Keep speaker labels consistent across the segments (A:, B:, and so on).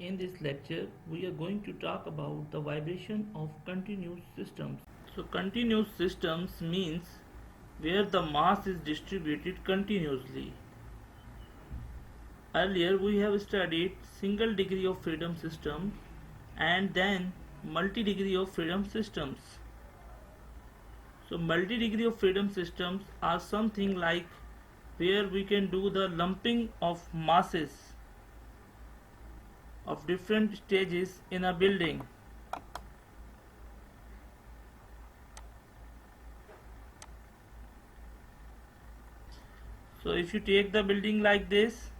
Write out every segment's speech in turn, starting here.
A: In this lecture, we are going to talk about the vibration of continuous systems. So, continuous systems means where the mass is distributed continuously. Earlier, we have studied single degree of freedom systems and then multi degree of freedom systems. So, multi degree of freedom systems are something like where we can do the lumping of masses of different stages in a building. So if you take the building like this,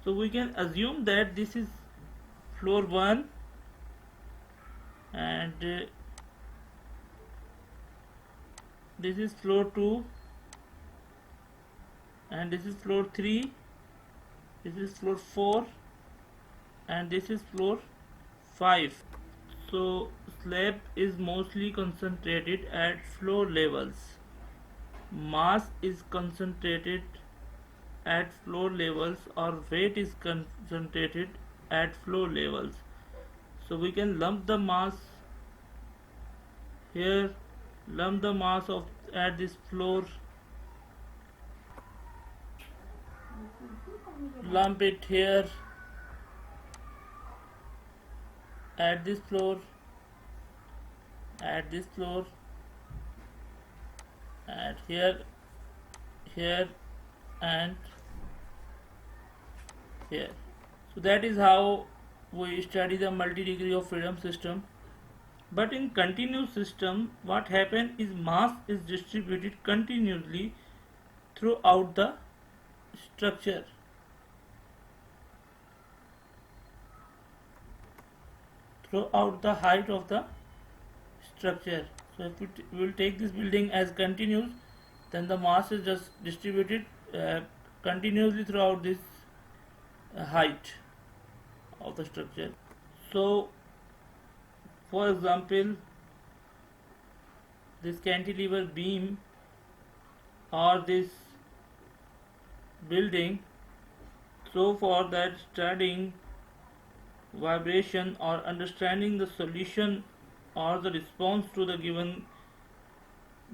A: so we can assume that this is floor 1 and this is floor 2 and this is floor 3, this is floor 4 and this is floor 5. So slab is mostly concentrated at floor levels. Mass is concentrated at floor levels or weight is concentrated at floor levels. So we can lump the mass here, lump the mass of at this floor, lump it here at this floor, at this floor, at here, here and here. So that is how we study the multi-degree of freedom system. But in continuous system, what happens is mass is distributed continuously throughout the structure. Throughout the height of the structure. So if we will take this building as continuous, then the mass is just distributed continuously throughout this height of the structure. So for example, this cantilever beam or this building, so for that studying vibration or understanding the solution or the response to the given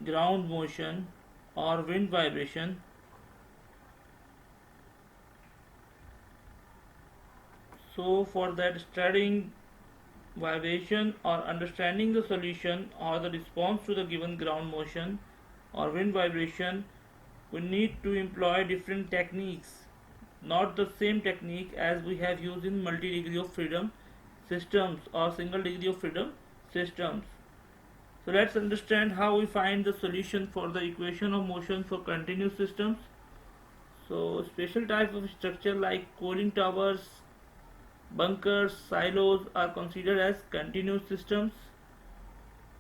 A: ground motion or wind vibration, so for that studying vibration or understanding the solution or the response to the given ground motion or wind vibration, we need to employ different techniques, not the same technique as we have used in multi-degree of freedom systems or single degree of freedom systems. So let's understand how we find the solution for the equation of motion for continuous systems. So special types of structure like cooling towers, bunkers, silos are considered as continuous systems.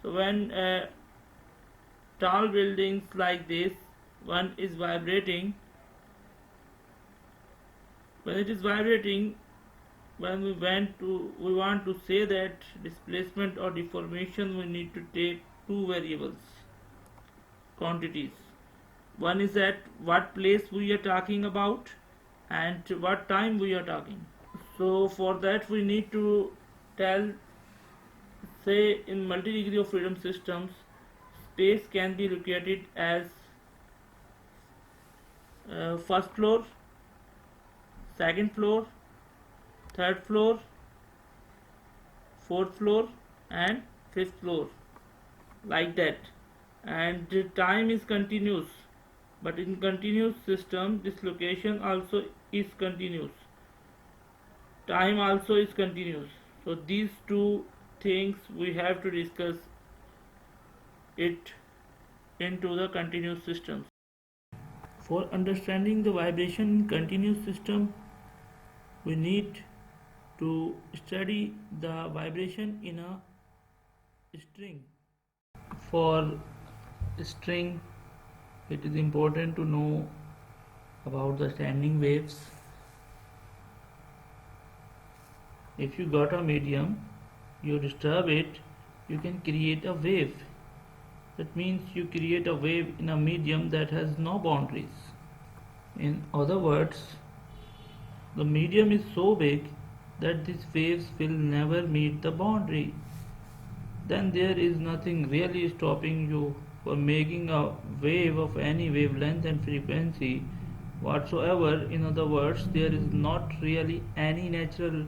A: So when tall buildings like this one is vibrating, when it is vibrating, when we want to say that displacement or deformation, we need to take two variables quantities. One is at what place we are talking about and what time we are talking. So for that we need to tell, say in multi-degree of freedom systems, space can be located as first floor, second floor, third floor, fourth floor and fifth floor, like that. And the time is continuous, but in continuous system this location also is continuous, time also is continuous. So these two things we have to discuss it into the continuous systems. For understanding the vibration in continuous system, we need to study the vibration in a string. For string, it is important to know about the standing waves. If you got a medium, you disturb it, you can create a wave. That means you create a wave in a medium that has no boundaries. In other words, the medium is so big that these waves will never meet the boundary. Then there is nothing really stopping you from making a wave of any wavelength and frequency whatsoever. In other words, there is not really any naturally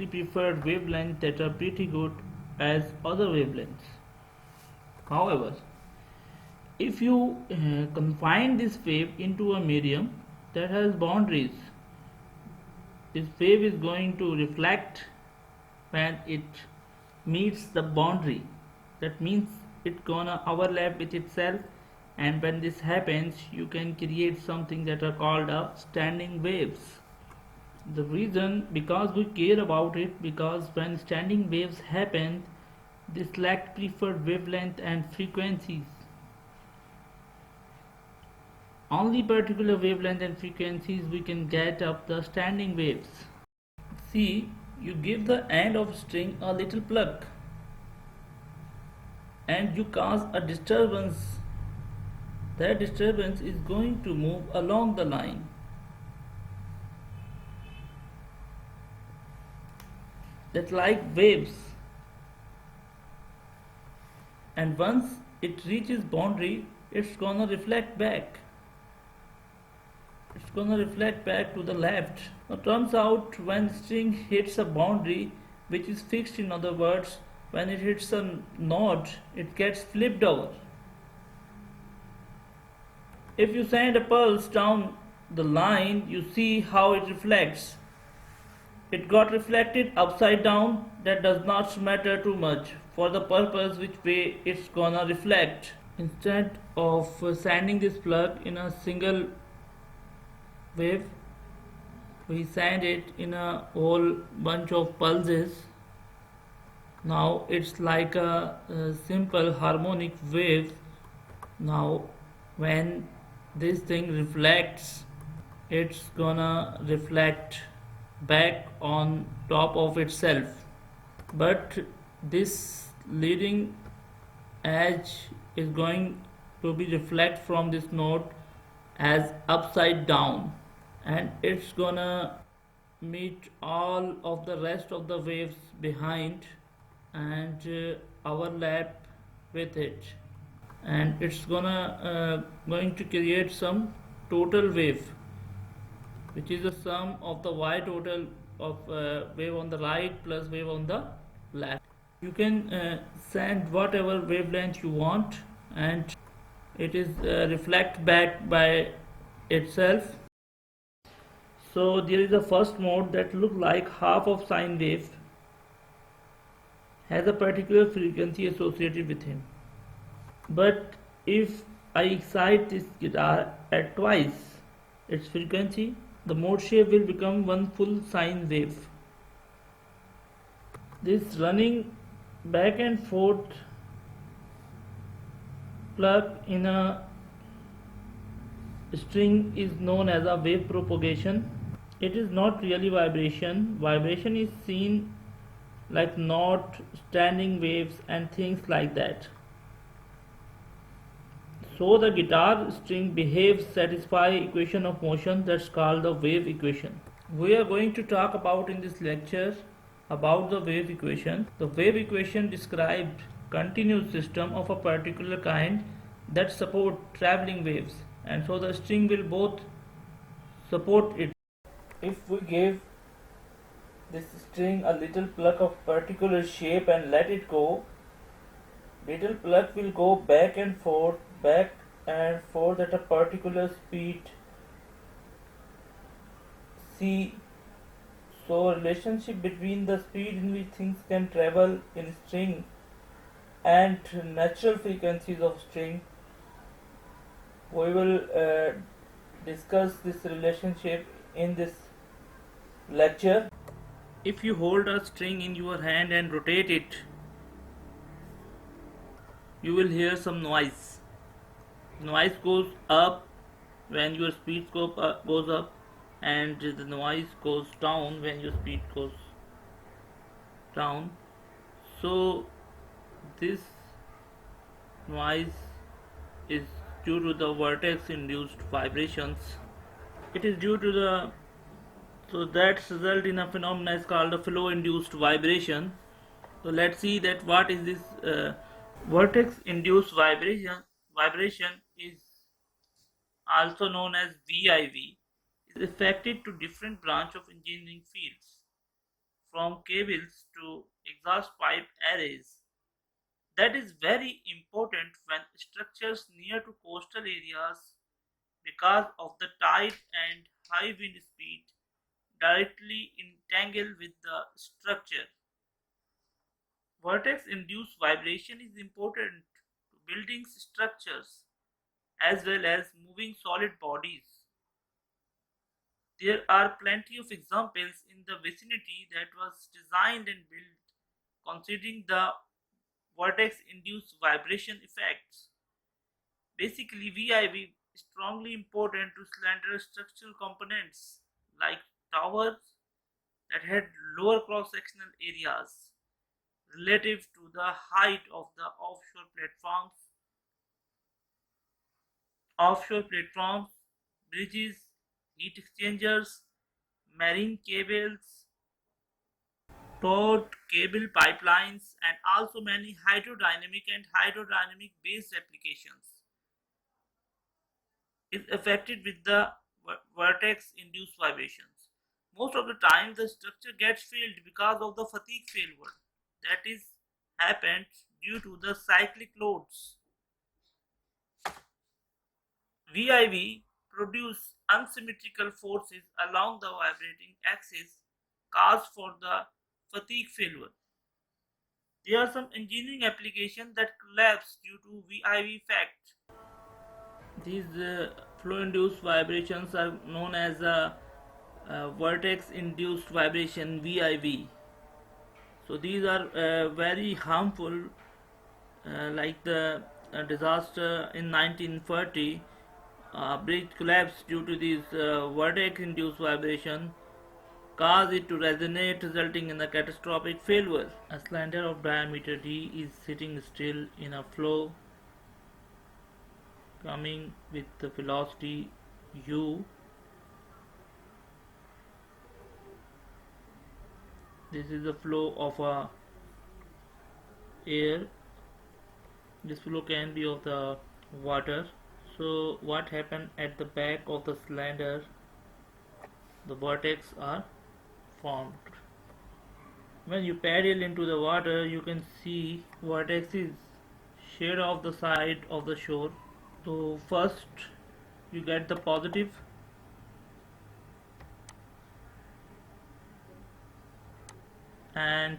A: preferred wavelengths that are pretty good as other wavelengths. However, if you confine this wave into a medium that has boundaries, this wave is going to reflect when it meets the boundary. That means it's gonna overlap with itself, and when this happens you can create something that are called standing waves. The reason because we care about it, because when standing waves happen they select preferred wavelength and frequencies. Only particular wavelength and frequencies we can get up the standing waves. See, you give the end of string a little pluck and you cause a disturbance. That disturbance is going to move along the line. That like waves, and once it reaches boundary it's gonna reflect back. It's gonna reflect back to the left. Now turns out when string hits a boundary which is fixed, in other words when it hits a node it gets flipped over. If you send a pulse down the line you see how it reflects. It got reflected upside down. That does not matter too much for the purpose which way it's gonna reflect. Instead of sending this plug in a single wave, we send it in a whole bunch of pulses. Now it's like a simple harmonic wave. Now when this thing reflects it's gonna reflect back on top of itself, but this leading edge is going to be reflect from this node as upside down, and it's gonna meet all of the rest of the waves behind and overlap with it, and it's going to create some total wave which is the sum of the y total of wave on the right plus wave on the left. You can send whatever wavelength you want and it is reflect back by itself. So there is a first mode that look like half of sine wave, has a particular frequency associated with him. But if I excite this guitar at twice its frequency, the mode shape will become one full sine wave. This running back and forth plug in a string is known as a wave propagation. It is not really vibration. Vibration is seen like knot, standing waves and things like that. So the guitar string behaves satisfy equation of motion that's called the wave equation. We are going to talk about in this lecture about the wave equation. The wave equation describes continuous system of a particular kind that support traveling waves, and so the string will both support it. If we give this string a little pluck of particular shape and let it go, little pluck will go back and forth at a particular speed c. So relationship between the speed in which things can travel in string and natural frequencies of string, we will discuss this relationship in this lecture. If you hold a string in your hand and rotate it, you will hear some noise. Noise goes up when your speed goes up, and the noise goes down when your speed goes down. So This noise is due to the vortex induced vibrations. It is due to the so that result in a phenomenon is called a flow induced vibration. So let's see that what is this vortex induced vibration is also known as VIV, is affected to different branch of engineering fields, from cables to exhaust pipe arrays. That is very important when structures near to coastal areas because of the tide and high wind speed directly entangle with the structure. Vortex induced vibration is important to building structures as well as moving solid bodies. There are plenty of examples in the vicinity that was designed and built considering the vortex induced vibration effects. Basically, VIV is strongly important to slender structural components like towers that had lower cross sectional areas relative to the height of the offshore platforms, bridges, heat exchangers, marine cables, towed cable pipelines, and also many hydrodynamic based applications is affected with the vortex induced vibrations. Most of the time, the structure gets failed because of the fatigue failure that is happened due to the cyclic loads. VIV produce unsymmetrical forces along the vibrating axis cause for the fatigue failure. There are some engineering applications that collapse due to VIV effect. These flow induced vibrations are known as vortex induced vibration VIV. So these are very harmful, like the disaster in 1940. Bridge collapsed due to this vortex induced vibration caused it to resonate, resulting in a catastrophic failure. A cylinder of diameter d is sitting still in a flow coming with the velocity u. This is the flow of air. This flow can be of the water. So what happened at the back of the cylinder? The vortex are formed. When you paddle into the water, you can see vortexes shade off the side of the shore. So first you get the positive, and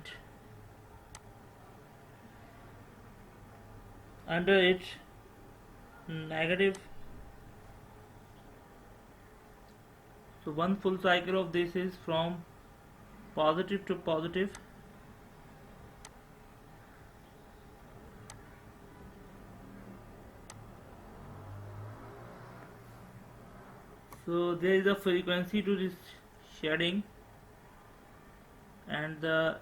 A: under it negative. So one full cycle of this is from positive to positive. So there is a frequency to this shading, and the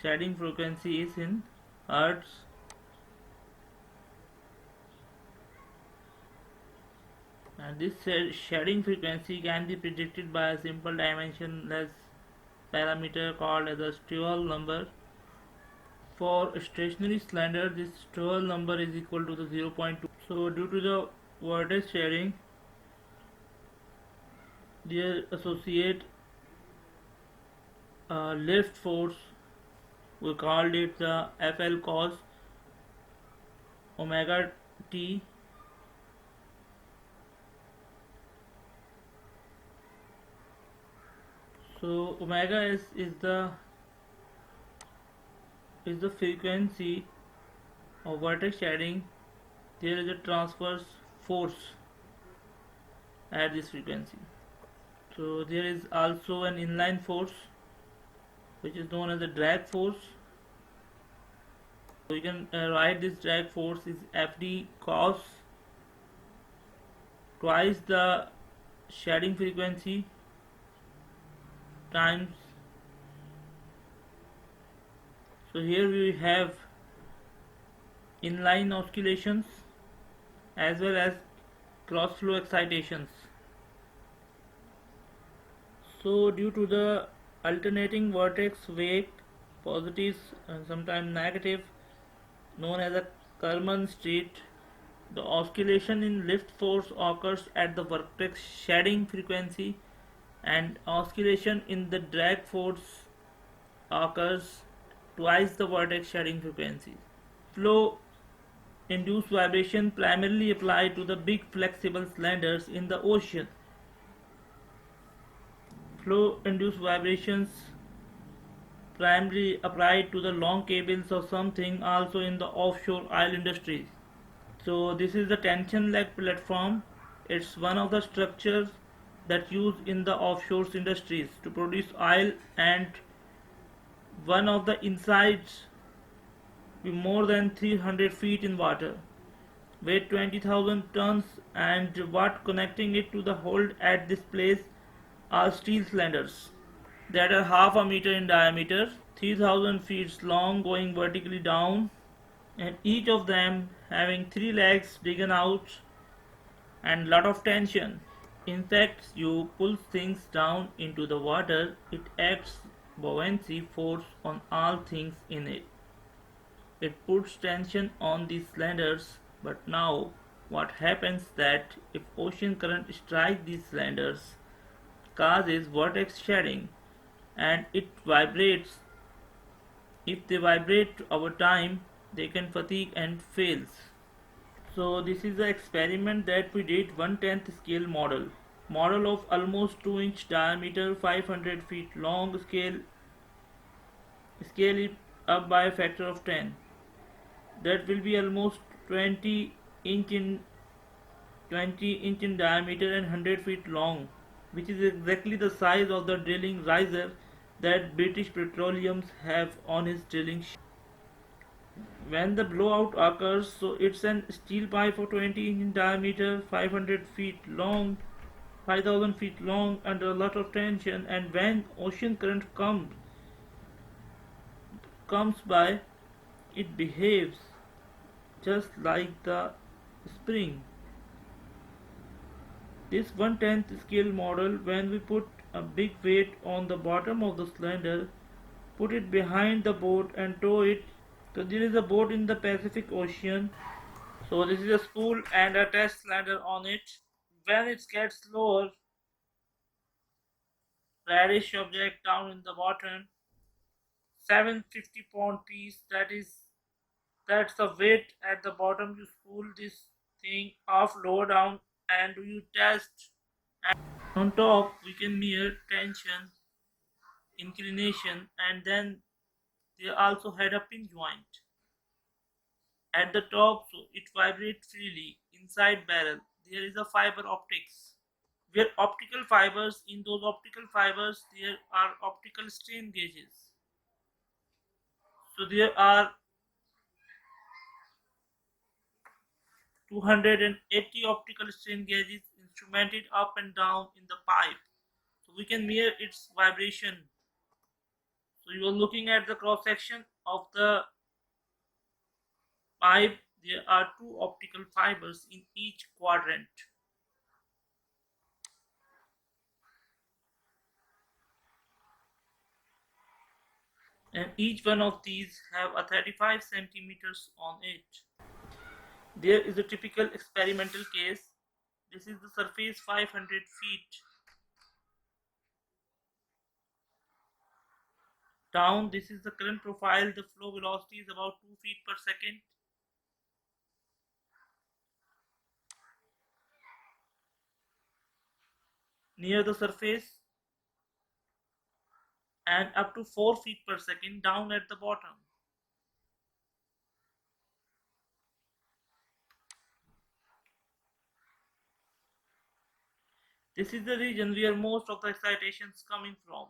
A: shading frequency is in hertz. And this shading frequency can be predicted by a simple dimensionless parameter called as a Stewart number. For a stationary cylinder, this Stewart number is equal to the 0.2. So due to the vortex shading, they associate lift force. We called it the FL cos omega t. So omega is the frequency of vortex shading. There is a transverse force at this frequency. So there is also an inline force which is known as the drag force. So you can write this drag force is Fd cos twice the shading frequency times. So here we have inline oscillations, as well as cross flow excitations. So due to the alternating vortex wake, positives and sometimes negative, known as a Kerman state, the oscillation in lift force occurs at the vortex shedding frequency, and oscillation in the drag force occurs twice the vortex shedding frequency. Flow induced vibration primarily apply to the big flexible cylinders in the ocean. Flow induced vibrations primarily applied to the long cables or something also in the offshore oil industry. So this is the tension leg platform. It's one of the structures that used in the offshore industries to produce oil, and one of the insides be more than 300 feet in water, weigh 20,000 tons, and what connecting it to the hold at this place are steel cylinders that are half a meter in diameter, 3,000 feet long, going vertically down, and each of them having three legs digging out and lot of tension. In fact, you pull things down into the water, it acts buoyancy force on all things in it. It puts tension on the cylinders, but now what happens that if ocean current strike these cylinders, causes vortex shedding, and it vibrates. If they vibrate over time, they can fatigue and fails. So this is the experiment that we did 1/10 scale model. Model of almost 2-inch diameter, 500 feet long scale, scale it up by a factor of 10. That will be almost 20 inch in 20-inch in diameter and 100 feet long, which is exactly the size of the drilling riser that British Petroleum have on his drilling ship. When the blowout occurs, so it's an steel pipe of 20 inch in diameter, 500 feet long, 5,000 feet long, under a lot of tension, and when ocean current comes by, it behaves just like the spring. This 1/10 scale model, when we put a big weight on the bottom of the cylinder, put it behind the boat and tow it. So there is a boat in the Pacific Ocean. So this is a spool and a test cylinder on it. When it gets lower, reddish object down in the bottom, 750-pound piece. That's the weight at the bottom. You spool this thing off lower down and you test. On top, we can measure tension, inclination, and then they also had a pin joint at the top, so it vibrates freely. Inside barrel, there is a fiber optics. Where optical fibers, in those optical fibers, there are optical strain gauges. So there are 280 optical strain gauges instrumented up and down in the pipe. So we can measure its vibration. So you are looking at the cross section of the pipe. There are two optical fibers in each quadrant, and each one of these have a 35 centimeters on it. There is a typical experimental case. This is the surface 500 feet down. This is the current profile. The flow velocity is about 2 feet per second. Near the surface, and up to 4 feet per second down at the bottom. This is the region where most of the excitation is coming from.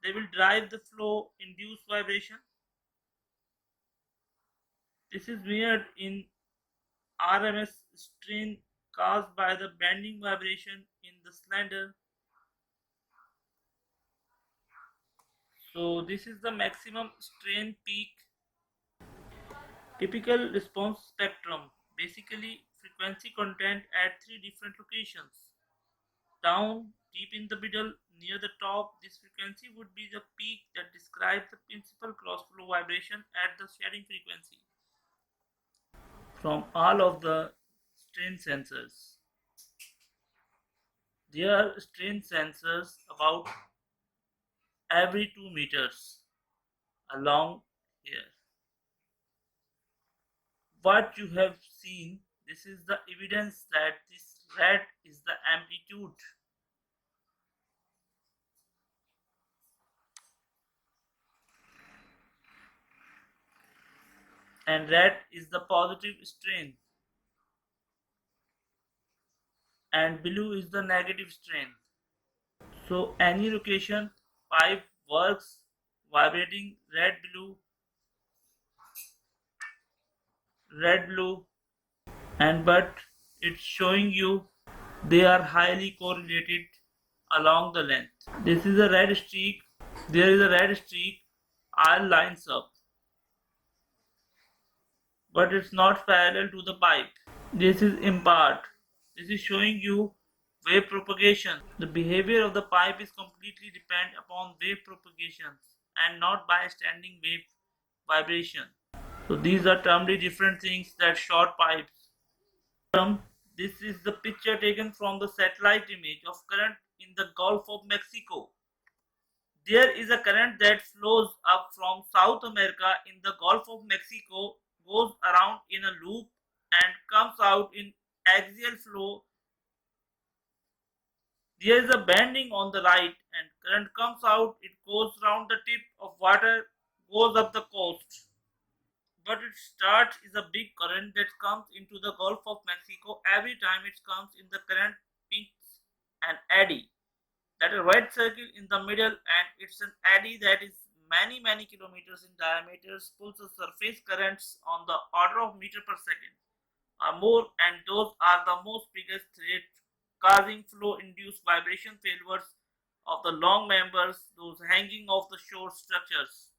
A: They will drive the flow, induce vibration. This is measured in RMS strain caused by the bending vibration in the cylinder. So this is the maximum strain peak. Typical response spectrum, basically frequency content at three different locations. Down, deep in the middle, near the top, this frequency would be the peak that describes the principal cross-flow vibration at the shedding frequency. From all of the strain sensors, there are strain sensors about every 2 meters along here. What you have seen, this is the evidence that this red is the amplitude and red is the positive strain and blue is the negative strain. So any location pipe works vibrating red blue, and but it's showing you they are highly correlated along the length. This is a red streak. There is a red streak. All lines up, but it's not parallel to the pipe. This is impart. This is showing you wave propagation. The behavior of the pipe is completely dependent upon wave propagations and not by standing wave vibration. So these are termly different things that short pipes. This is the picture taken from the satellite image of current in the Gulf of Mexico. There is a current that flows up from South America in the Gulf of Mexico, goes around in a loop, and comes out in axial flow. There is a bending on the right, and current comes out, it goes round the tip of water, goes up the coast. But it starts is a big current that comes into the Gulf of Mexico. Every time it comes in, the current peaks an eddy. That a red circle in the middle, and it's an eddy that is many kilometers in diameter, pulls the surface currents on the order of meter per second or more, and those are the most biggest threat, causing flow induced vibration failures of the long members, those hanging off the shore structures.